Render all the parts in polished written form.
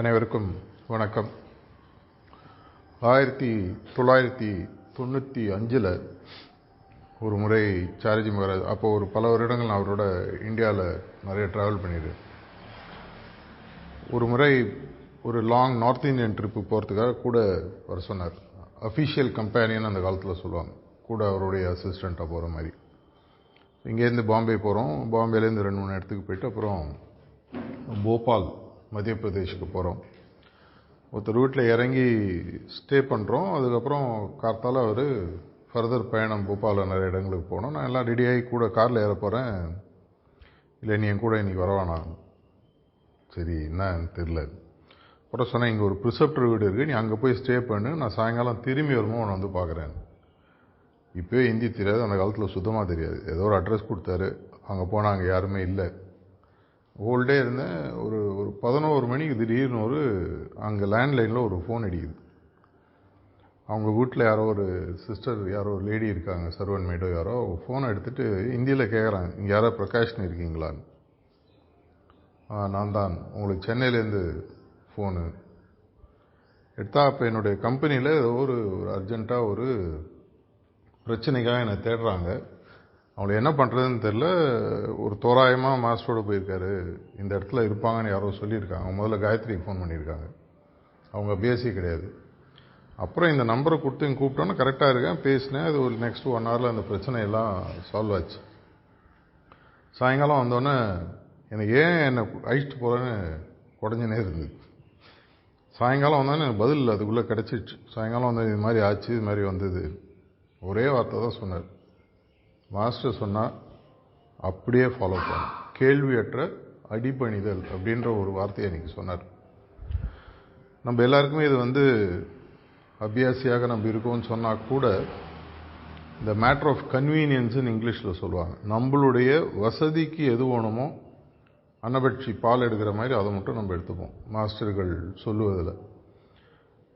அனைவருக்கும் வணக்கம். 1995 ஒரு முறை சார்ஜி மகாராஜ், அப்போது ஒரு பல வருடங்கள் நான் அவரோட இந்தியாவில் நிறைய ட்ராவல் பண்ணியிருக்கேன். ஒரு முறை ஒரு லாங் நார்த் இந்தியன் ட்ரிப்பு போகிறதுக்காக கூட வர சொன்னார். அஃபிஷியல் கம்பேனியன் அந்த காலத்தில் சொல்லுவாங்க, கூட அவருடைய அசிஸ்டண்ட்டாக போகிற மாதிரி. இங்கேருந்து பாம்பே போகிறோம். பாம்பேலேருந்து 2-3 இடத்துக்கு போயிட்டு அப்புறம் போபால் மத்திய பிரதேஷுக்கு போகிறோம். ஒருத்தர் வீட்டில் இறங்கி ஸ்டே பண்ணுறோம். அதுக்கப்புறம் கார்த்தால அவர் ஃபர்தர் பயணம் போபாலில் நிறைய இடங்களுக்கு போனோம். நான் எல்லாம் ரெடியாகி கூட காரில் ஏற போகிறேன். இல்லை, நீ என் கூட இன்றைக்கி வரவானா? சரி, என்னன்னு தெரில. அப்புறம் சொன்னேன், இங்கே ஒரு ப்ரிசெப்டர் வீடு இருக்குது, நீ அங்கே போய் ஸ்டே பண்ணு, நான் சாயங்காலம் திரும்பி வரும்போது உன்னை வந்து பார்க்குறேன். இப்போயே ஹிந்தி தெரியாது, அந்த காலத்தில் சுத்தமாக தெரியாது. ஏதோ ஒரு அட்ரஸ் கொடுத்தாரு, அங்கே போனால் அங்கே யாருமே இல்லை. ஹோல்டே இருந்தேன். ஒரு 11 மணிக்கு திடீர்னு அங்கே லேண்ட்லைனில் ஒரு ஃபோன் அடிக்குது. அவங்க வீட்டில் யாரோ ஒரு சிஸ்டர், யாரோ ஒரு லேடி இருக்காங்க, சர்வன் மேடோ யாரோ, ஃபோனை எடுத்துகிட்டு ஹிந்தியில் கேட்குறாங்க, இங்கே யாரோ பிரகாஷ்னு இருக்கீங்களான்னு. நான் தான், உங்களுக்கு சென்னையிலேருந்து ஃபோனு எடுத்தா. அப்போ என்னுடைய கம்பெனியில் ஏதோ ஒரு அர்ஜெண்ட்டாக ஒரு பிரச்சனைக்காக என்னை தேடுறாங்க. அவங்களை என்ன பண்ணுறதுன்னு தெரில. ஒரு தோராயமாக மாஸ்டரோடு போயிருக்காரு, இந்த இடத்துல இருப்பாங்கன்னு யாரோ சொல்லியிருக்காங்க. முதல்ல காயத்ரிக்கு ஃபோன் பண்ணியிருக்காங்க, அவங்க பிஎஸ்சி கிடையாது. அப்புறம் இந்த நம்பரை கொடுத்து இங்கே கூப்பிட்டோன்னு கரெக்டாக இருக்கேன், பேசினேன். அது ஒரு நெக்ஸ்ட் 1 ஹவரில் அந்த பிரச்சனையெல்லாம் சால்வ் ஆச்சு. சாயங்காலம் வந்தோடனே எனக்கு என்னை அழிச்சிட்டு போகிறேன்னு குடஞ்சினே இருந்தது. சாயங்காலம் வந்தோடனே எனக்கு பதில் அதுக்குள்ளே கிடச்சிடுச்சு. சாயங்காலம் வந்து இது மாதிரி ஆச்சு, இது மாதிரி வந்தது. ஒரே வார்த்தை தான் சொன்னார். மாஸ்டர் சொன்னால் அப்படியே ஃபாலோ பண்ண, கேள்வியற்ற அடிபணிதல் அப்படின்ற ஒரு வார்த்தையை எனக்கு சொன்னார். நம்ம எல்லாருக்குமே இது அபியாசியாக நம்ம இருக்கோம்னு சொன்னால் கூட, இந்த மேட்டர் ஆஃப் கன்வீனியன்ஸ்ன்னு இங்கிலீஷில் சொல்லுவாங்க. நம்மளுடைய வசதிக்கு எது வேணுமோ, அன்னபட்சி பால் எடுக்கிற மாதிரி அதை மட்டும் நம்ம எடுத்துப்போம் மாஸ்டர்கள் சொல்லுவதில்.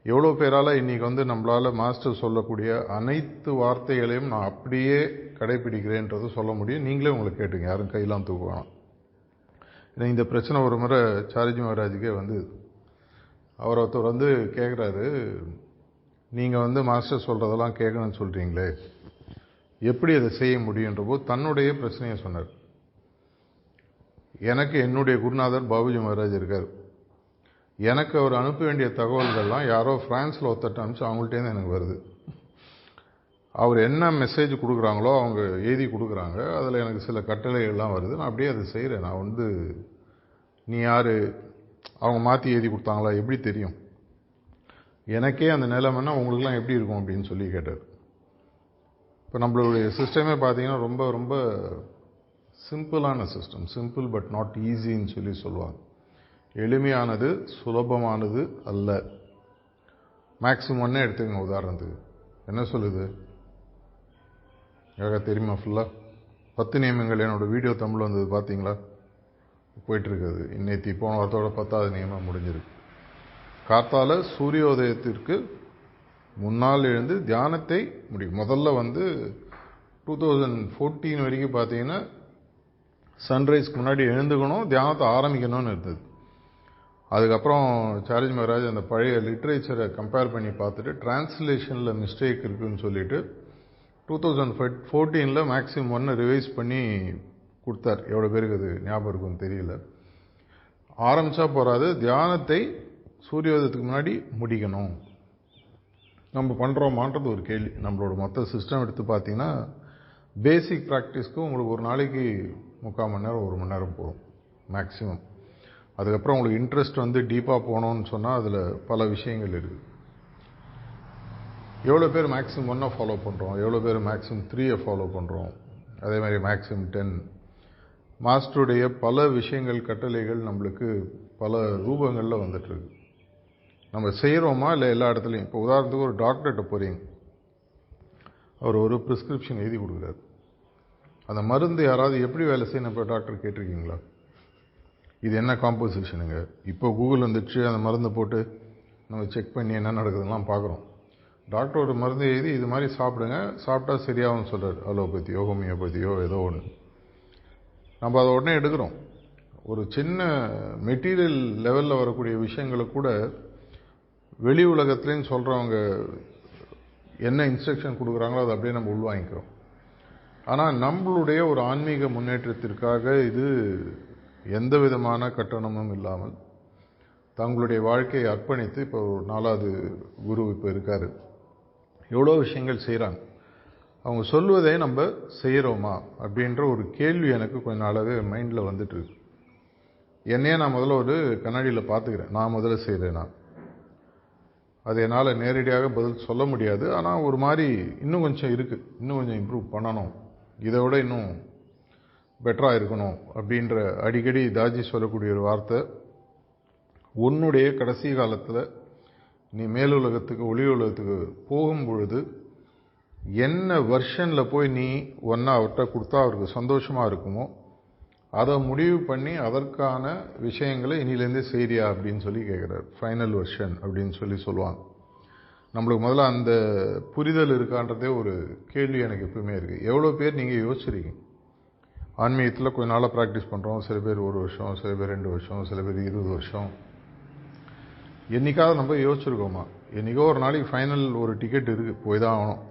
எவ்வளோ பேரால் இன்றைக்கி நம்மளால் மாஸ்டர் சொல்லக்கூடிய அனைத்து வார்த்தைகளையும் நான் அப்படியே கடைப்பிடிக்கிறேன்றது சொல்ல முடியும். நீங்களே உங்களுக்கு கேட்டுங்க, யாரும் கையெல்லாம் தூக்க வேணாம். ஏன்னா இந்த பிரச்சனை ஒரு முறை சார்ஜி மகாராஜுக்கே அவர் ஒருத்தர் கேட்குறாரு, நீங்கள் மாஸ்டர் சொல்கிறதெல்லாம் கேட்கணும்னு சொல்கிறீங்களே, எப்படி அதை செய்ய முடியுன்ற போது தன்னுடைய பிரச்சனையை சொன்னார். எனக்கு என்னுடைய குருநாதர் பாபுஜி மகாராஜ் இருக்கார். எனக்கு அவர் அனுப்ப வேண்டிய தகவல்கள்லாம் யாரோ ஃப்ரான்ஸில் ஒருத்தட்ட அனுப்பிச்சு அவங்கள்ட்டேருந்து எனக்கு வருது. அவர் என்ன மெசேஜ் கொடுக்குறாங்களோ அவங்க எழுதி கொடுக்குறாங்க, அதில் எனக்கு சில கட்டளைகள்லாம் வருது. நான் அப்படியே அதை செய்கிறேன். நான் நீ யார், அவங்க மாற்றி எழுதி கொடுத்தாங்களா, எப்படி தெரியும்? எனக்கே அந்த நிலைமைன்னா உங்களுக்குலாம் எப்படி இருக்கும் அப்படின்னு சொல்லி கேட்டார். இப்போ நம்மளுடைய சிஸ்டமே பார்த்தீங்கன்னா ரொம்ப ரொம்ப சிம்பிளான சிஸ்டம். சிம்பிள் பட் நாட் ஈஸின்னு சொல்லுவாங்க. எளிமையானது, சுலபமானது அல்ல. மேக்ஸிமம்னே எடுத்துக்கங்க. உதாரணத்துக்கு என்ன சொல்லுது, யாராவது தெரியுமா? ஃபுல்லாக 10 நியமங்கள் என்னோடய வீடியோ தமிழ் வந்தது பார்த்தீங்களா? போயிட்டுருக்குது. இன்னைக்கு போன வாரத்தோட 10வது நியமம் முடிஞ்சிருக்கு. காத்தால சூரியோதயத்திற்கு முன்னால் எழுந்து தியானத்தை முடியும். முதல்ல 2014 வரைக்கும் பார்த்தீங்கன்னா சன்ரைஸ்க்கு முன்னாடி எழுந்துக்கணும், தியானத்தை ஆரம்பிக்கணும்னு இருந்தது. அதுக்கப்புறம் சார்ஜி மகாராஜ் அந்த பழைய லிட்ரேச்சரை கம்பேர் பண்ணி பார்த்துட்டு டிரான்ஸ்லேஷனில் மிஸ்டேக் இருக்குதுன்னு சொல்லிட்டு 2014 மேக்ஸிமம் 1 ரிவைஸ் பண்ணி கொடுத்தார். எவ்வளோ பேருக்கு அது ஞாபகம் இருக்குன்னு தெரியல. ஆரம்பித்தா போகாது, தியானத்தை சூரியோதயத்துக்கு முன்னாடி முடிக்கணும். நம்ம பண்ணுறோமான்றது ஒரு கேள்வி. நம்மளோட மொத்த சிஸ்டம் எடுத்து பார்த்தீங்கன்னா பேசிக் ப்ராக்டிஸ்க்கு உங்களுக்கு ஒரு நாளைக்கு 3/4 மணி நேரம் 1 மணி நேரம் போகும் மேக்ஸிமம். அதுக்கப்புறம் உங்களுக்கு இன்ட்ரெஸ்ட் டீப்பாக போகணுன்னு சொன்னால் அதில் பல விஷயங்கள் இருக்குது. எவ்வளோ பேர் மேக்ஸிமம் 1 ஃபாலோ பண்ணுறோம், எவ்வளோ பேர் மேக்ஸிமம் 3 ஃபாலோ பண்ணுறோம், அதே மாதிரி மேக்ஸிமம் 10. மாஸ்டருடைய பல விஷயங்கள், கட்டளைகள் நம்மளுக்கு பல ரூபங்களில் வந்துட்டுருக்கு. நம்ம செய்கிறோமா இல்லை எல்லா இடத்துலையும்? இப்போ உதாரணத்துக்கு ஒரு டாக்டர்கிட்ட போகிறீங்க, அவர் ஒரு ப்ரிஸ்கிரிப்ஷன் எழுதி கொடுக்குறாரு. அந்த மருந்து யாராவது எப்படி வேலை செய்யணும் இப்போ டாக்டர் கேட்டிருக்கீங்களா? இது என்ன காம்போசிஷனுங்க? இப்போ கூகுள் வந்துடுச்சு, அந்த மருந்தை போட்டு நம்ம செக் பண்ணி என்ன நடக்குதுலாம் பார்க்குறோம். டாக்டர் ஒரு மருந்து எழுதி இது மாதிரி சாப்பிடுங்க, சாப்பிட்டா சரியாகும்னு சொல்கிறார். அலோபதியோ ஹோமியோபதியோ ஏதோ ஒன்று. நம்ம அதை உடனே எடுக்கிறோம். ஒரு சின்ன மெட்டீரியல் லெவலில் வரக்கூடிய விஷயங்களை கூட வெளி உலகத்துலேன்னு சொல்கிறவங்க என்ன இன்ஸ்ட்ரக்ஷன் கொடுக்குறாங்களோ அதை அப்படியே நம்ம உள்வாங்கிக்கிறோம். ஆனால் நம்மளுடைய ஒரு ஆன்மீக முன்னேற்றத்திற்காக இது எந்த விதமான கட்டணமும் இல்லாமல் தங்களுடைய வாழ்க்கையை அர்ப்பணித்து இப்போ 4வது குரு இப்போ இருக்கார். எவ்வளோ விஷயங்கள் செய்கிறாங்க. அவங்க சொல்வதை நம்ம செய்கிறோமா அப்படின்ற ஒரு கேள்வி எனக்கு கொஞ்ச நாளாகவே மைண்டில் வந்துட்டு இருக்கு. என்னையே நான் முதல்ல ஒரு கண்ணாடியில் பார்த்துக்கிறேன். நான் முதல்ல செய்கிறேன்னா அது என்னால் நேரடியாக பதில் சொல்ல முடியாது. ஆனால் ஒரு மாதிரி இன்னும் கொஞ்சம் இருக்குது, இன்னும் கொஞ்சம் இம்ப்ரூவ் பண்ணணும், இதை விட இன்னும் பெட்டராக இருக்கணும் அப்படின்ற அடிக்கடி தாஜி சொல்லக்கூடிய ஒரு வார்த்தை, உன்னுடைய கடைசி காலத்தில் நீ மேலுலகத்துக்கு ஒளி உலகத்துக்கு போகும் பொழுது என்ன வெர்ஷனில் போய் நீ ஒன்றா அவர்கிட்ட கொடுத்தா அவருக்கு சந்தோஷமாக இருக்குமோ அதை முடிவு பண்ணி அதற்கான விஷயங்களை இனிலேருந்தே செய்றியா அப்படின்னு சொல்லி கேட்குறாரு. ஃபைனல் வெர்ஷன் அப்படின்னு சொல்லுவாங்க. நம்மளுக்கு முதல்ல அந்த புரிதல் இருக்கான்றதே ஒரு கேள்வி எனக்கு எப்பவுமே இருக்குது. எவ்வளோ பேர் நீங்கள் யோசிச்சிருக்கீங்க? ஆன்மீகத்தில் கொஞ்ச நாளாக ப்ராக்டிஸ் பண்ணுறோம். சில பேர் 1 வருஷம், சில பேர் 2 வருஷம், சில பேர் 20 வருஷம். என்னைக்காவது நம்ம யோசிச்சிருக்கோமா? என்றைக்கோ ஒரு நாளைக்கு ஃபைனல் ஒரு டிக்கெட் இருக்குது, போய் தான் ஆகணும்.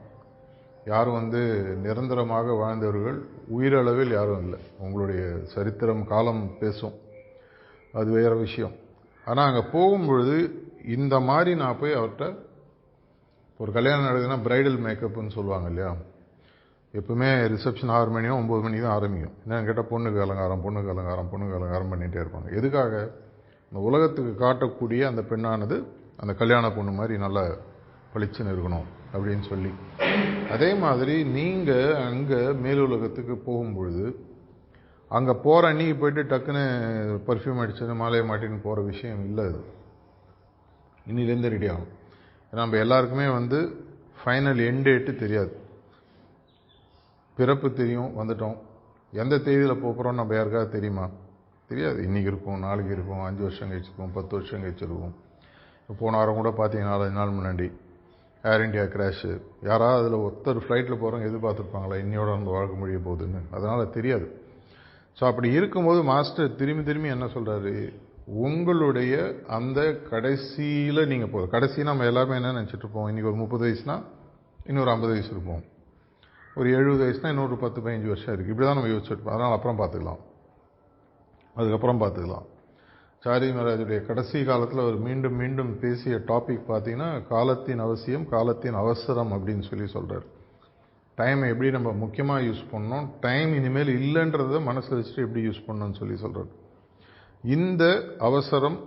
யாரும் நிரந்தரமாக வாழ்ந்தவர்கள் உயிரளவில் யாரும் இல்லை. உங்களுடைய சரித்திரம் காலம் பேசும், அது வேறு விஷயம். ஆனால் அங்கே போகும்பொழுது இந்த மாதிரி நான் போய் அவர்கிட்ட ஒரு கல்யாணம் நடக்குதுன்னா பிரைடல் மேக்கப்னு சொல்லுவாங்க இல்லையா? எப்பவுமே ரிசப்ஷன் 6 மணியோ 9 மணிக்கு தான் ஆரம்பிக்கும். என்னன்னு கேட்டால் பொண்ணுக்கு அலங்காரம் பண்ணிகிட்டே இருப்பாங்க. எதுக்காக? இந்த உலகத்துக்கு காட்டக்கூடிய அந்த பெண்ணானது அந்த கல்யாண பொண்ணு மாதிரி நல்லா பளிச்சுன்னு இருக்கணும் அப்படின்னு சொல்லி. அதே மாதிரி நீங்கள் அங்கே மேலுலகத்துக்கு போகும்பொழுது அங்கே போகிற அன்றைக்கி போய்ட்டு டக்குன்னு பர்ஃப்யூம் அடிச்சுன்னு மாலையை மாட்டின்னு போகிற விஷயம் இல்லை. அது இன்னிலேருந்து ரெடி ஆகும். நம்ம எல்லாருக்குமே ஃபைனல் எண்ட் டேட்டு தெரியாது. பிறப்பு தெரியும், வந்துட்டோம். எந்த தேதியில் போகிறோம் நம்ம யாருக்காவது தெரியுமா? தெரியாது. இன்றைக்கி இருக்கும், நாளைக்கு இருக்கும், 5 வருஷம் கழிச்சிருக்கும், 10 வருஷம் கழிச்சிருக்கும். போன வாரம் கூட பார்த்தீங்கன்னா 4 நாள் முன்னாடி ஏர் இண்டியா கிராஷு. யாராவது அதில் ஒருத்தர் ஃப்ளைட்டில் போகிறவங்க எதிர்பார்த்துருப்பாங்களா இன்னையோட நம்ம வாழ்க்கை முடிய போகுதுன்னு? அதனால் தெரியாது. ஸோ அப்படி இருக்கும்போது மாஸ்டர் திரும்பி என்ன சொல்கிறாரு, உங்களுடைய அந்த கடைசியில் நீங்கள் போகிற கடைசி நம்ம எல்லாமே என்ன நினச்சிட்ருப்போம், இன்றைக்கி ஒரு 30 வயசுனா இன்னொரு 50 வயசு இருப்போம், ஒரு 70 வயசுனா இன்னொரு 10-15 வருஷம் இருக்குது. இப்படி தான் நம்ம யோசிச்சுருப்போம். அதனால் அதுக்கப்புறம் பார்த்துக்கலாம். சாரி மகாராஜுடைய கடைசி காலத்தில் அவர் மீண்டும் மீண்டும் பேசிய டாபிக் பார்த்தீங்கன்னா காலத்தின் அவசியம், காலத்தின் அவசரம் அப்படின்னு சொல்கிறார். டைமை எப்படி நம்ம முக்கியமாக யூஸ் பண்ணணும், டைம் இனிமேல் இல்லைன்றதை மனசில் வச்சுட்டு எப்படி யூஸ் பண்ணணும்னு சொல்கிறார். இந்த அவசரம்,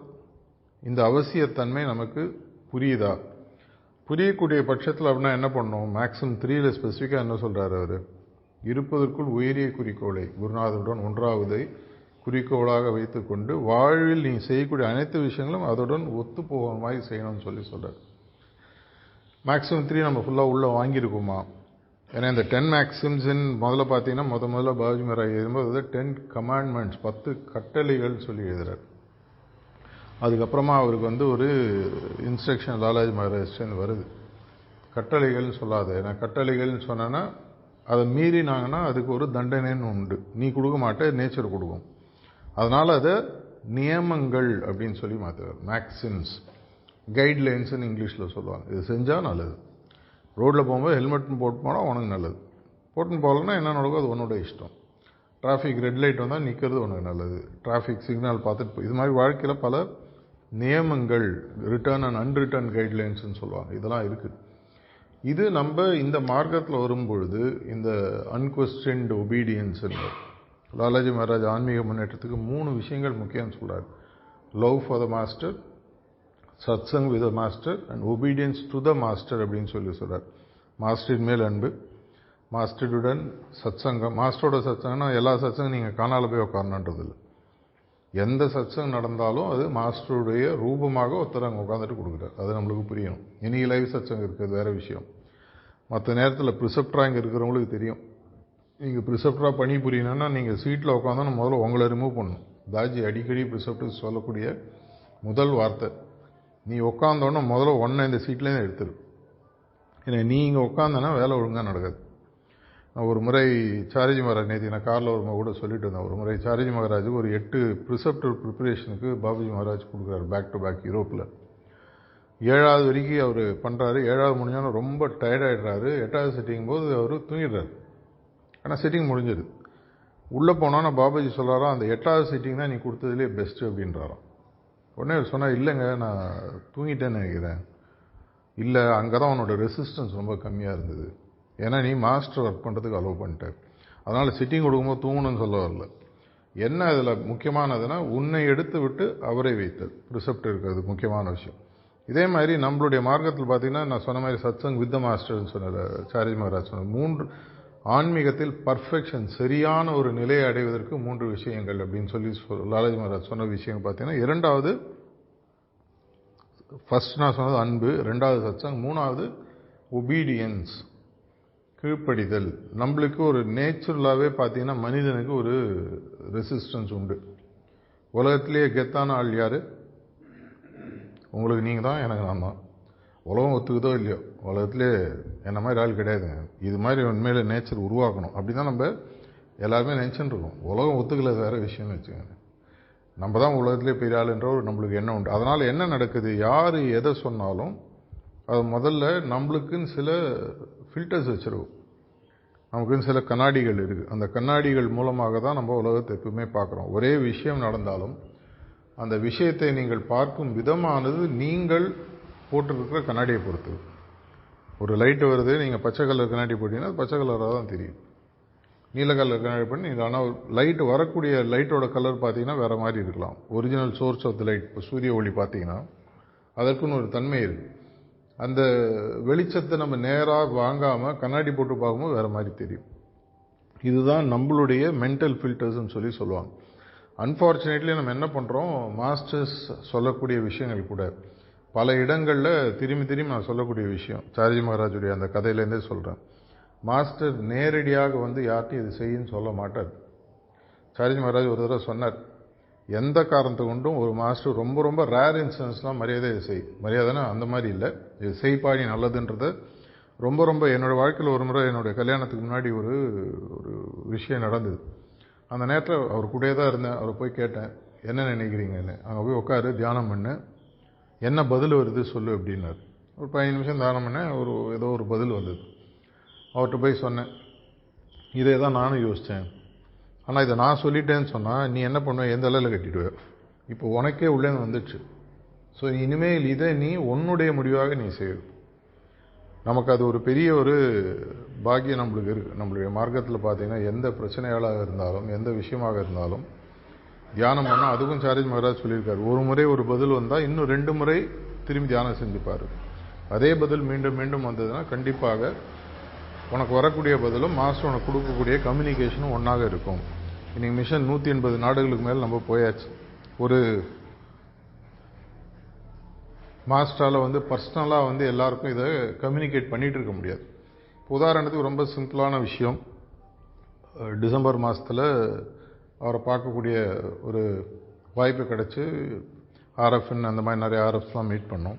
இந்த அவசியத்தன்மை நமக்கு புரியுதா? புரியக்கூடிய பட்சத்தில் அப்படின்னா என்ன பண்ணணும்? மேக்ஸிமம் 3ல் ஸ்பெசிஃபிக்காக என்ன சொல்கிறார் அவர், இருப்பதற்குள் உயரிய குறிக்கோளை குருநாதருடன் 1வது குறிக்கோளாக வைத்துக்கொண்டு வாழ்வில் நீ செய்யக்கூடிய அனைத்து விஷயங்களும் அதனுடன் ஒத்து போகிற மாதிரி செய்யணும்னு சொல்கிறார். மேக்ஸிமம் 3 நம்ம ஃபுல்லாக உள்ளே வாங்கியிருக்கோமா? ஏன்னா இந்த 10 மேக்ஸிம்ஸின் முதல்ல பார்த்தீங்கன்னா முதல்ல பாபாஜி மகாராஜ் எழுதும்போது 10 கமாண்ட்மெண்ட்ஸ் 10 கட்டளைகள் சொல்லி எழுதுறார். அதுக்கப்புறமா அவருக்கு ஒரு இன்ஸ்ட்ரக்ஷன் லாலாஜி மகாராஜ் வருது, கட்டளைகள்னு சொல்லாத. ஏன்னா கட்டளைகள்னு சொன்னேன்னா அதை மீறினாங்கன்னா அதுக்கு ஒரு தண்டனைன்னு உண்டு. நீ கொடுக்க மாட்டே, நேச்சர் கொடுக்கும். அதனால் அதை நியமங்கள் அப்படின்னு சொல்லி மாற்றுவார். மேக்ஸிம்ஸ், கைட்லைன்ஸ்ன்னு இங்கிலீஷில் சொல்லுவாங்க. இது செஞ்சால் நல்லது. ரோட்டில் போகும்போது ஹெல்மெட் போட்டு போனால் உனக்கு நல்லது, போட்டுன்னு போகலன்னா என்ன நடக்கும் அது உன்னோட இஷ்டம். டிராஃபிக் ரெட் லைட் வந்தால் நிற்கிறது உனக்கு நல்லது, டிராஃபிக் சிக்னல் பார்த்துட்டு இது மாதிரி வாழ்க்கையில் பல நியமங்கள், ரிட்டர்ன் அண்ட் அன்ரிட்டர்ன் கைட்லைன்ஸ்ன்னு சொல்லுவாங்க, இதெல்லாம் இருக்குது. இது நம்ம இந்த மார்க்கத்தில் வரும்பொழுது இந்த அன்கொஸ்டின்டு ஒபீடியன்ஸ், லாலாஜி மகாராஜ் ஆன்மீக முன்னேற்றத்துக்கு 3 விஷயங்கள் முக்கியம்னு சொல்கிறார். Love for the master, satsang with the master and obedience to the master அப்படின்னு சொல்கிறார். மாஸ்டரின் மேல் அன்பு, மாஸ்டருடன் சத்சங்கம். மாஸ்டரோட சத்சங்கம்னா எல்லா சத்சங்கம் நீங்கள் காணால் போய் உட்காரணுன்றது இல்லை. எந்த சத்சங்கம் நடந்தாலும் அது மாஸ்டருடைய ரூபமாக ஒருத்தர் அங்கே உட்காந்துட்டு கொடுக்குறாரு. அது நம்மளுக்கு புரியணும். இன்றைக்கி லைவ் சத்சங்கம் இருக்கிறது வேறு விஷயம். மற்ற நேரத்தில் ப்ரிசெப்டராக இங்கே இருக்கிறவங்களுக்கு தெரியும். நீங்கள் ப்ரிசெப்டராக பணி புரியணும்னா நீங்கள் சீட்டில் உட்காந்தோன்னா முதல்ல உங்களை ரிமூவ் பண்ணணும். தாஜி அடிக்கடி ப்ரிசெப்டர் சொல்லக்கூடிய முதல் வார்த்தை, நீ உட்காந்தோன்னா முதல்ல ஒன்றை இந்த சீட்லேருந்து எடுத்துரு. ஏன்னா நீ இங்கே உட்காந்தனா வேலை ஒழுங்காக நடக்காது. ஒரு முறை சாரிஜி மகாராஜ் நேற்று நான் காரில் ஒரு கூட சொல்லிட்டு இருந்தேன். ஒரு முறை சாரிஜி மகாராஜுக்கு ஒரு 8 ப்ரிசெப்டிவ் ப்ரிப்பரேஷனுக்கு பாபுஜி மகாராஜ் கொடுக்குறாரு, பேக் டு பேக் யூரோப்பில். 7வது வரைக்கும் அவர் பண்ணுறாரு. 7வது முடிஞ்சோன்னு ரொம்ப டயர்டாகிடுறாரு. 8வது சிட்டிங் போது அவர் தூங்கிடுறாரு. ஆனால் சிட்டிங் முடிஞ்சிடுது. உள்ளே போனோன்னா பாபாஜி சொல்கிறாரோ, அந்த 8வது சிட்டிங் தான் நீ கொடுத்ததுலேயே பெஸ்ட்டு அப்படின்றாராம். உடனே அவர் சொன்னால், இல்லைங்க நான் தூங்கிட்டேன்னு நினைக்கிறேன். இல்லை, அங்கே தான் அவனோட ரெசிஸ்டன்ஸ் ரொம்ப கம்மியாக இருந்தது. ஏன்னா நீ மாஸ்டர் ஒர்க் பண்ணுறதுக்கு அலோவ் பண்ணிட்டேன். அதனால் சிட்டிங் கொடுக்கும்போது தூங்கணும்னு சொல்ல வரல. என்ன அதில் முக்கியமானதுன்னா, உன்னை எடுத்து விட்டு அவரை வைத்தது ப்ரிசெப்ட் இருக்கிறது முக்கியமான விஷயம். இதே மாதிரி நம்மளுடைய மார்க்கத்தில் பார்த்தீங்கன்னா, நான் சொன்ன மாதிரி சத்சங் வித் த மாஸ்டர்னு சொன்னார் சாரிஜி மகாராஜ் சொன்னார். 3 ஆன்மீகத்தில் பர்ஃபெக்ஷன், சரியான ஒரு நிலையை அடைவதற்கு 3 விஷயங்கள் அப்படின்னு சொல்லி லாலாஜி மகாராஜ் சொன்ன விஷயம் பார்த்தீங்கன்னா, 2வது ஃபர்ஸ்ட் நான் சொன்னது அன்பு, 2வது சத்சங், 3வது ஒபீடியன்ஸ், கீழ்ப்படிதல். நம்மளுக்கு ஒரு நேச்சுரலாகவே பார்த்தீங்கன்னா மனிதனுக்கு ஒரு ரெசிஸ்டன்ஸ் உண்டு. உலகத்திலேயே கெத்தான ஆள் யார்? உங்களுக்கு நீங்கள் தான், எனக்கு நான் தான். உலகம் ஒத்துக்குதோ இல்லையோ, உலகத்திலே என்ன மாதிரி ஆள் கிடையாதுங்க. இது மாதிரி உண்மையில நேச்சர் உருவாக்கணும் அப்படி தான் நம்ம எல்லாருமே நினச்சிட்டு இருக்கோம். உலகம் ஒத்துக்கல வேறு விஷயம்னு வச்சுக்கோங்க. நம்ம தான் உலகத்திலே பெரிய ஆளுன்ற ஒரு நம்மளுக்கு எண்ணம் உண்டு. அதனால் என்ன நடக்குது, யார் எதை சொன்னாலும் அது முதல்ல நம்மளுக்குன்னு சில ஃபில்டர்ஸ் வச்சுருவோம். நமக்குன்னு சில கண்ணாடிகள் இருக்குது. அந்த கண்ணாடிகள் மூலமாக தான் நம்ம உலகத்தை எப்பவுமே பார்க்குறோம். ஒரே விஷயம் நடந்தாலும் அந்த விஷயத்தை நீங்கள் பார்க்கும் விதமானது நீங்கள் போட்டிருக்கிற கண்ணாடியை பொறுத்து. ஒரு லைட்டு வருது, நீங்கள் பச்சை கலர் கண்ணாடி போட்டிங்கன்னா அது பச்சை கலராக தான் தெரியும். நீல கலர் கண்ணாடி பண்ணி, ஆனால் லைட்டு வரக்கூடிய லைட்டோட கலர் பார்த்தீங்கன்னா வேறு மாதிரி இருக்கலாம். Original source of the light, இப்போ சூரிய ஒளி பார்த்தீங்கன்னா அதற்குன்னு ஒரு தன்மை இருக்குது. அந்த வெளிச்சத்தை நம்ம நேராக வாங்காமல் கண்ணாடி போட்டு பார்க்கும்போது வேறு மாதிரி தெரியும். இதுதான் நம்மளுடைய மென்டல் ஃபில்டர்ஸ்ன்னு சொல்லி சொல்லுவாங்க. அன்ஃபார்ச்சுனேட்லி நம்ம என்ன பண்ணுறோம், மாஸ்டர்ஸ் சொல்லக்கூடிய விஷயங்கள் கூட பல இடங்களில் திரும்பி நான் சொல்லக்கூடிய விஷயம், சாரிஜி மகாராஜுடைய அந்த கதையிலேருந்தே சொல்கிறேன். மாஸ்டர் நேரடியாக வந்து யார்ட்டையும் இது செய்யுன்னு சொல்ல மாட்டார். சாரிஜி மகாராஜ் ஒரு தடவை சொன்னார், எந்த காரணத்தை கொண்டும் ஒரு மாஸ்டர் ரொம்ப ரொம்ப ரேர் இன்சிடென்ட்ஸ்லாம் மரியாதை செய், மரியாதைன்னா அந்த மாதிரி இல்லை, இது செய்பாடி நல்லதுன்றத ரொம்ப ரொம்ப என்னோடய வாழ்க்கையில் ஒரு முறை என்னுடைய கல்யாணத்துக்கு முன்னாடி ஒரு விஷயம் நடந்தது. அந்த நேரத்தில் அவர் கூடயே தான் இருந்தேன். அவரை போய் கேட்டேன், என்ன நினைக்கிறீங்கன்னு. அங்கே போய் உட்காரு, தியானம் பண்ணு, என்ன பதில் வருது சொல்லு அப்படின்னாரு. ஒரு 15 நிமிஷம் தியானம் பண்ணேன். ஏதோ ஒரு பதில் வந்தது. அவர்கிட்ட போய் சொன்னேன், இதே தான் நானும் யோசித்தேன். ஆனால் இதை நான் சொல்லிட்டேன்னு சொன்னால் நீ என்ன பண்ணுவேன், எந்த அளவில் கட்டிடுவேன். இப்போ உனக்கே உள்ளேன்னு வந்துடுச்சு. ஸோ இனிமேல் இதை நீ உன்னுடைய முடிவாக நீ செய்யும். நமக்கு அது ஒரு பெரிய ஒரு பாக்கியம் நம்மளுக்கு இருக்குது. நம்மளுடைய மார்க்கத்தில் பார்த்தீங்கன்னா எந்த பிரச்சனைகளாக இருந்தாலும், எந்த விஷயமாக இருந்தாலும் தியானம் பண்ணால், அதுக்கும் சாரிஜி மகாராஜ் சொல்லியிருக்காரு, ஒரு முறை ஒரு பதில் வந்தால் இன்னும் 2 முறை திரும்பி தியானம் செஞ்சுப்பார். அதே பதில் மீண்டும் மீண்டும் வந்ததுன்னா கண்டிப்பாக உனக்கு வரக்கூடிய பதிலும் மாஸ்டர் உனக்கு கொடுக்கக்கூடிய கம்யூனிகேஷனும் ஒன்றாக இருக்கும். இன்றைக்கி மிஷன் 180 நாடுகளுக்கு மேலே நம்ம போயாச்சு. ஒரு மாஸ்டரால் வந்து பர்சனலாக வந்து எல்லாருக்கும் இதை கம்யூனிகேட் பண்ணிகிட்டு இருக்க முடியாது. உதாரணத்துக்கு ரொம்ப சிம்பிளான விஷயம், டிசம்பர் மாதத்தில் அவரை பார்க்கக்கூடிய ஒரு வாய்ப்பு கிடச்சி, ஆர்எஃப்என் அந்த மாதிரி நிறைய ஆர்எஃப்ஸ்லாம் மீட் பண்ணோம்.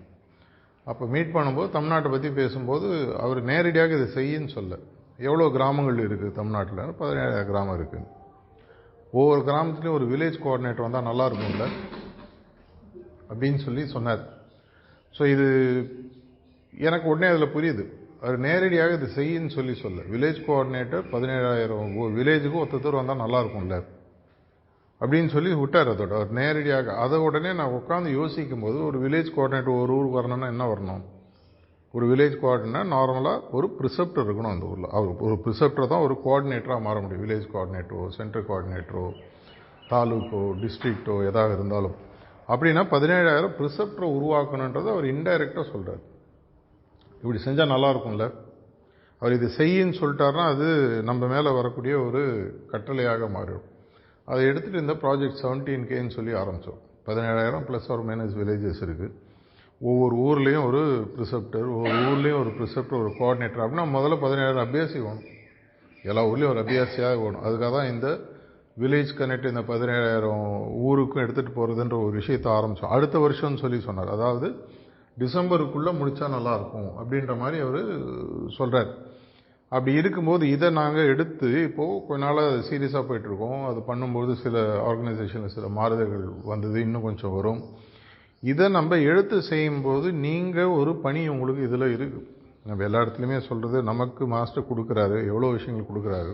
அப்போ மீட் பண்ணும்போது தமிழ்நாட்டை பற்றி பேசும்போது அவர் நேரடியாக இதை செய்யின்னு சொல்ல, எவ்வளோ கிராமங்கள் இருக்குது தமிழ்நாட்டில், 17 கிராமம் இருக்குது, ஒவ்வொரு கிராமத்துலேயும் ஒரு வில்லேஜ் கோஆர்டினேட்டர் வந்தால் நல்லா இருக்கும்ல அப்படின்னு சொல்லி சொன்னார். ஸோ இது எனக்கு உடனே அதில் புரியுது, அவர் நேரடியாக இது செய்யின்னு சொல்லி சொல்ல, வில்லேஜ் கோஆர்டினேட்டர் 17,000 வில்லேஜுக்கு ஒருத்தர் வந்தால் நல்லா இருக்கும்ல அப்படின்னு சொல்லி விட்டார். அதோட அவர் நேரடியாக அதை உடனே நான் உட்காந்து யோசிக்கும் போது, ஒரு வில்லேஜ் கோஆர்டினேட்டர் ஒரு ஊருக்கு வரணும்னா என்ன வரணும், ஒரு வில்லேஜ் கோஆர்டினேட்டர் நார்மலாக ஒரு ப்ரிசெப்டர் இருக்கணும் அந்த ஊரில். அவர் ஒரு ப்ரிசெப்டர் தான் ஒரு கோஆர்டினேட்டராக மாற முடியும். வில்லேஜ் கோஆர்டினேட்டரோ, சென்ட்ரல் கோஆர்டினேட்டரோ, தாலுக்கோ, டிஸ்ட்ரிக்டோ எதாக இருந்தாலும். அப்படின்னா 17,000 ப்ரிசெப்டரை உருவாக்கணுன்றதை அவர் இன்டைரக்டாக சொல்கிறார். இப்படி செஞ்சால் நல்லா இருக்கும்ல, அவர் இது செய்யின்னு சொல்லிட்டாருன்னா அது நம்ம மேலே வரக்கூடிய ஒரு கட்டளையாக மாறிடும். அதை எடுத்துகிட்டு இந்த ப்ராஜெக்ட் 17Kன்னு சொல்லி ஆரம்பித்தோம். 17,000 ப்ளஸ் ஆர் மைனஸ் வில்லேஜஸ் இருக்குது. ஒவ்வொரு ஊர்லேயும் ஒரு ப்ரிசெப்டர், ஒவ்வொரு ஊர்லேயும் ஒரு ப்ரிசெப்டர், ஒரு கோஆர்டினேட்டர். அப்படின்னா முதல்ல 17,000 அபியாசி வேணும், எல்லா ஊர்லேயும் ஒரு அபியாசியாக வேணும். அதுக்காக தான் இந்த வில்லேஜ் கனெக்ட் இந்த 17,000 ஊருக்கும் எடுத்துகிட்டு போகிறதுன்ற ஒரு விஷயத்தை ஆரம்பித்தோம். அடுத்த வருஷம்னு சொல்லி சொன்னார், அதாவது டிசம்பருக்குள்ளே முடித்தா நல்லாயிருக்கும் அப்படின்ற மாதிரி அவர் சொல்கிறார். அப்படி இருக்கும்போது இதை நாங்கள் எடுத்து இப்போது கொஞ்ச நாளாக சீரியஸாக போயிட்டுருக்கோம். அது பண்ணும்போது சில ஆர்கனைசேஷனில் சில மாறுதல்கள் வந்தது, இன்னும் கொஞ்சம் வரும். இதை நம்ம எடுத்து செய்யும்போது நீங்கள் ஒரு பணி உங்களுக்கு இதில் இருக்குது. நம்ம எல்லா இடத்துலையுமே சொல்கிறது, நமக்கு மாஸ்டர் கொடுக்குறாரு, எவ்வளோ விஷயங்கள் கொடுக்குறாரு,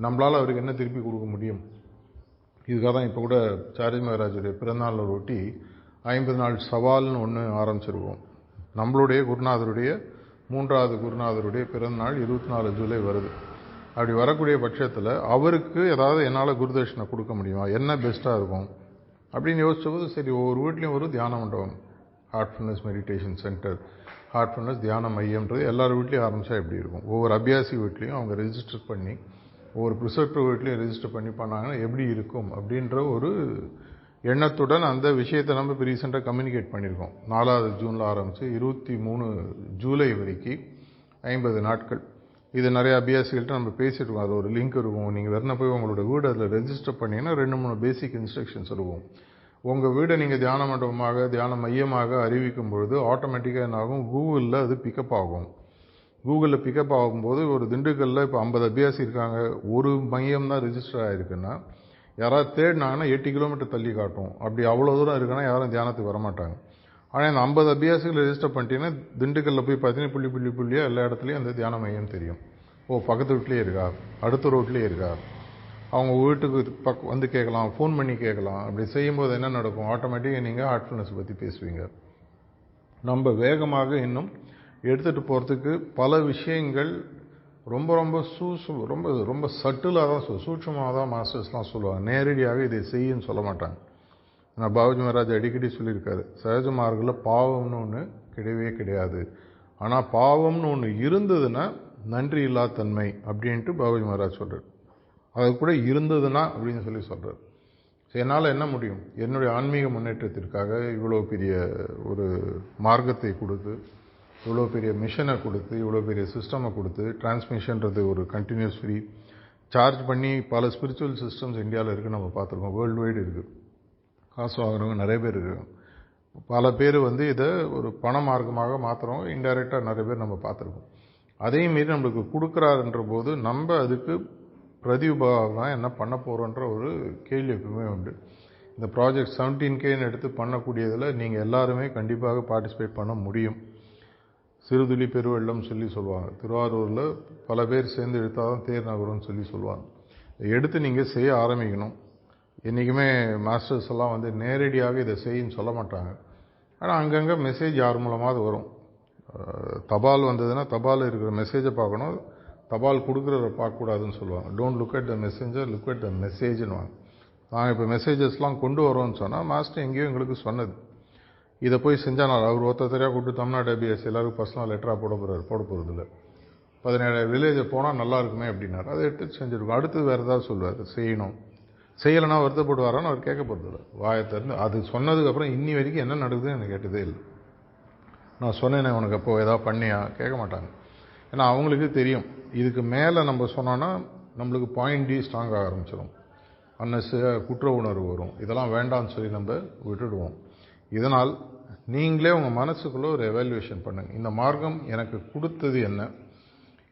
நம்மளால் அவருக்கு என்ன திருப்பி கொடுக்க முடியும். இதுக்காக தான் இப்போ கூட சார்ஜி மகாராஜுடைய பிறந்தநாளை ஒட்டி 50 நாள் சவால்னு ஒன்று ஆரம்பிச்சிருக்கோம். நம்மளுடைய குருநாதருடைய 3வது குருநாதருடைய பிறந்தநாள் 24 ஜூலை வருது. அப்படி வரக்கூடிய பட்சத்தில் அவருக்கு ஏதாவது என்னால் குருதட்சணை கொடுக்க முடியுமா, என்ன பெஸ்ட்டாக இருக்கும் அப்படின்னு யோசிச்சபோது, சரி ஒவ்வொரு வீட்லேயும் ஒரு தியான மண்டபம், ஹார்ட்ஃபுல்னஸ் மெடிடேஷன் சென்டர், ஹார்ட்ஃபுல்னஸ் தியான மையம்ன்றது எல்லார் வீட்லேயும் ஆரம்பித்தா எப்படி இருக்கும், ஒவ்வொரு அபியாசி வீட்லேயும் அவங்க ரெஜிஸ்டர் பண்ணி, ஒவ்வொரு ப்ரிசெப்டர் வீட்லேயும் ரெஜிஸ்டர் பண்ணி பண்ணாங்கன்னா எப்படி இருக்கும் அப்படின்ற ஒரு எண்ணத்துடன் அந்த விஷயத்தை நம்ம இப்போ ரீசெண்டாக கம்யூனிகேட் பண்ணியிருக்கோம். 4வது ஜூனில் ஆரம்பித்து 23 ஜூலை வரைக்கும் 50 நாட்கள். இது நிறைய அபியாசிகள்கிட்ட நம்ம பேசியிருக்கோம். அது ஒரு லிங்க் இருக்கும். நீங்கள் வெறும் போய் உங்களோட வீடு அதில் ரெஜிஸ்டர் பண்ணிங்கன்னா 2-3 பேசிக் இன்ஸ்ட்ரக்ஷன்ஸ் இருக்கும். உங்கள் வீடை நீங்கள் தியான மண்டபமாக தியான மையமாக அறிவிக்கும் பொழுது ஆட்டோமேட்டிக்காக என்ன ஆகும், கூகுளில் அது பிக்கப் ஆகும். கூகுளில் பிக்கப் ஆகும்போது ஒரு திண்டுக்கல்லில் இப்போ 50 அபியாசி இருக்காங்க, ஒரு மையம் தான் ரெஜிஸ்டர் ஆகிருக்குன்னா யாராவது தேடினாங்கன்னா 8 கிலோமீட்டர் தள்ளி காட்டும். அப்படி அவ்வளோ தூரம் இருக்குன்னா யாரும் தியானத்துக்கு வரமாட்டாங்க. ஆனால் இந்த 50 அபியாசிகள் ரெஜிஸ்டர் பண்ணிட்டீங்கன்னா திண்டுக்கல்லில் போய் பார்த்தீங்கன்னா புள்ளியாக எல்லா இடத்துலையும் அந்த தியான மையம் தெரியும். ஓ, பக்கத்து வீட்லேயே இருக்கா, அடுத்த ரோட்லேயே இருக்கா, அவங்க வீட்டுக்கு வந்து கேட்கலாம், ஃபோன் பண்ணி கேட்கலாம். அப்படி செய்யும்போது என்ன நடக்கும், ஆட்டோமேட்டிக்காக நீங்கள் ஹார்ட்ஃபுல்னஸ் பற்றி பேசுவீங்க. நம்ம வேகமாக இன்னும் எடுத்துகிட்டு போகிறதுக்கு பல விஷயங்கள் ரொம்ப ரொம்ப ரொம்ப ரொம்ப சட்டிலாக தான் சூட்சமாக தான் மாஸ்டர்ஸ்லாம் சொல்லுவாங்க. நேரடியாக இதை செய்யுன்னு சொல்ல மாட்டாங்க. நான் பாபுஜி மகாராஜ் அடிக்கடி சொல்லியிருக்காரு, சகஜ மார்க்கில் பாவம்னு ஒன்று கிடையவே கிடையாது. ஆனால் பாவம்னு ஒன்று இருந்ததுன்னா நன்றி இல்லா தன்மை அப்படின்ட்டு பாபுஜி மகாராஜ் சொல்கிறார். அது கூட இருந்ததுன்னா அப்படின்னு சொல்லி சொல்கிறார். என்னால் என்ன முடியும், என்னுடைய ஆன்மீக முன்னேற்றத்திற்காக இவ்வளோ பெரிய ஒரு மார்க்கத்தை கொடுத்து, இவ்வளோ பெரிய மிஷனை கொடுத்து, இவ்வளோ பெரிய சிஸ்டமை கொடுத்து, டிரான்ஸ்மிஷன்றது ஒரு கண்டினியூஸ் ஃப்ரீ சார்ஜ் பண்ணி பல ஸ்பிரிச்சுவல் சிஸ்டம்ஸ் இந்தியாவில் இருக்குது, நம்ம பார்த்துருக்கோம். வேர்ல்டு வைடு இருக்குது. காசு வாங்குறவங்க நிறைய பேர் இருக்காங்க. பல பேர் இதை ஒரு பண மார்க்கமாக மாற்றுறவங்க இன்டைரக்டாக நிறைய பேர் நம்ம பார்த்துருக்கோம். அதையும் மீறி நம்மளுக்கு கொடுக்குறாருன்ற போது நம்ம அதுக்கு பிரதிபாவமாக என்ன பண்ண போகிறோன்ற ஒரு கேள்வி எப்பவுமே உண்டு. இந்த ப்ராஜெக்ட் 17Kன்னு எடுத்து பண்ணக்கூடியதில் நீங்கள் எல்லாருமே கண்டிப்பாக பார்ட்டிசிபேட் பண்ண முடியும். சிறுதுளி பெருவெள்ளம் சொல்லி சொல்லுவாங்க. திருவாரூரில் பல பேர் சேர்ந்து எடுத்தால் தான் தேர் நகரம்னு சொல்லி சொல்லுவாங்க. எடுத்து நீங்கள் செய்ய ஆரம்பிக்கணும். என்றைக்குமே மாஸ்டர்ஸ் எல்லாம் நேரடியாக இதை செய்யுன்னு சொல்ல மாட்டாங்க. ஆனால் அங்கங்கே மெசேஜ் யார் மூலமாவது வரும். தபால் வந்ததுன்னா தபால் இருக்கிற மெசேஜை பார்க்கணும், தபால் கொடுக்குறத பார்க்கக்கூடாதுன்னு சொல்லுவாங்க. Don't look at the messenger, look at the மெசேஜ்னு வாங்க. நாங்கள் இப்போ மெசேஜஸ்லாம் கொண்டு வரோம்னு சொன்னால் மாஸ்டர் எங்கேயோ எங்களுக்கு சொன்னது, இதை போய் செஞ்சால் நான் அவர் ஒருத்தரையாக கூப்பிட்டு தமிழ்நாடு அபிஎஸ் எல்லாருக்கும் பர்சனல் லெட்டராக போட போகிறது இல்லை. 17 வில்லேஜை போனால் நல்லா இருக்குமே அப்படின்னாரு. அதை எடுத்து செஞ்சுருக்கோம். அடுத்து வேறு ஏதாவது சொல்லுவார் செய்யணும், செய்யலைன்னா வருத்தப்படுவாரான்னு அவர் கேட்க போகிறதில்ல. வாயத்திறந்து அது சொன்னதுக்கப்புறம் இன்னி வரைக்கும் என்ன நடக்குதுன்னு எனக்கு கேட்டதே இல்லை. நான் சொன்னேனே உனக்கு அப்போ ஏதாவது பண்ணியா கேட்க மாட்டாங்க. ஏன்னா அவங்களுக்கு தெரியும் இதுக்கு மேலே நம்ம சொன்னோன்னா நம்மளுக்கு பாயிண்ட் டி ஸ்ட்ராங்காக ஆரம்பிச்சிடும், குற்ற உணர்வு வரும், இதெல்லாம் வேண்டாம்னு சொல்லி நம்ம விட்டுடுவோம். இதனால் நீங்களே உங்கள் மனசுக்குள்ளே ஒரு எவாலுவேஷன் பண்ணுங்கள். இந்த மார்க்கம் எனக்கு கொடுத்தது என்ன,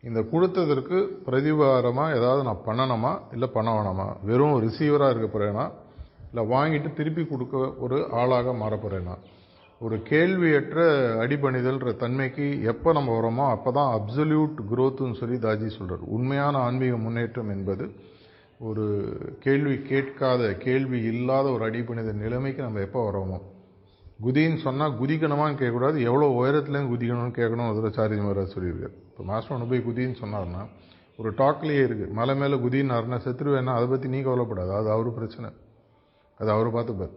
இந்த கொடுத்ததற்கு பிரதிவாரமாக ஏதாவது நான் பண்ணணுமா இல்லை பண்ண வேணாமா, வெறும் ரிசீவராக இருக்க போகிறேன்னா இல்லை வாங்கிட்டு திருப்பி கொடுக்க ஒரு ஆளாக மாறப்போகிறேன்னா, ஒரு கேள்வியற்ற அடிபணிதல்ன்ற தன்மைக்கு எப்போ நம்ம வரோமோ அப்போ தான் அப்சல்யூட் குரோத்துன்னு சொல்லி தாஜி சொல்கிறார். உண்மையான ஆன்மீக முன்னேற்றம் என்பது ஒரு கேள்வி கேட்காத, கேள்வி இல்லாத ஒரு அடிபணித நிலைமைக்கு நம்ம எப்போ வரோமோ. குதின்னு சொன்னால் குதிக்கணுமான்னு கேட்கக்கூடாது, எவ்வளோ உயரத்துலேருந்து குதிக்கணும்னு கேட்கணும். அதில் சார்ஜி மகாராஜ் சொல்லியிருக்காரு. இப்போ மாஸ்டர் ஒன்று போய் குதின்னு சொன்னார்னா ஒரு டாக்லேயே இருக்குது, மலை மேலே குதினாருன்னா செத்துருவேன்னா அதை பற்றி நீ கவலைப்படாது, அது அவர் பிரச்சனை, அது அவர் பார்த்துப்பார்.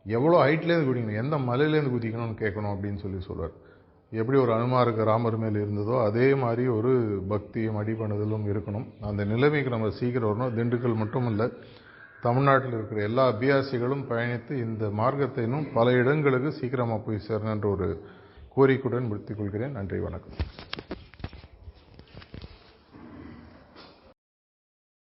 எவ்வளோ ஹைட்லேருந்து குதிக்கணும், எந்த மலையிலேருந்து குதிக்கணும்னு கேட்கணும் அப்படின்னு சொல்லி சொல்வார். எப்படி ஒரு அனுமாருக்கு ராமர் மேல் இருந்ததோ அதே மாதிரி ஒரு பக்தியும் அடிபணுதலும் இருக்கணும். அந்த நிலைமைக்கு நம்ம சீக்கிரம் வரணும். திண்டுக்கல் மட்டும் இல்லை, தமிழ்நாட்டில் இருக்கிற எல்லா அபியாசிகளும் பயணித்து இந்த மார்க்கத்தை இன்னும் பல இடங்களுக்கு சீக்கிரமாக போய் சேரணுன்ற ஒரு கோரிக்கையுடன் முடித்துக் கொள்கிறேன். நன்றி, வணக்கம்.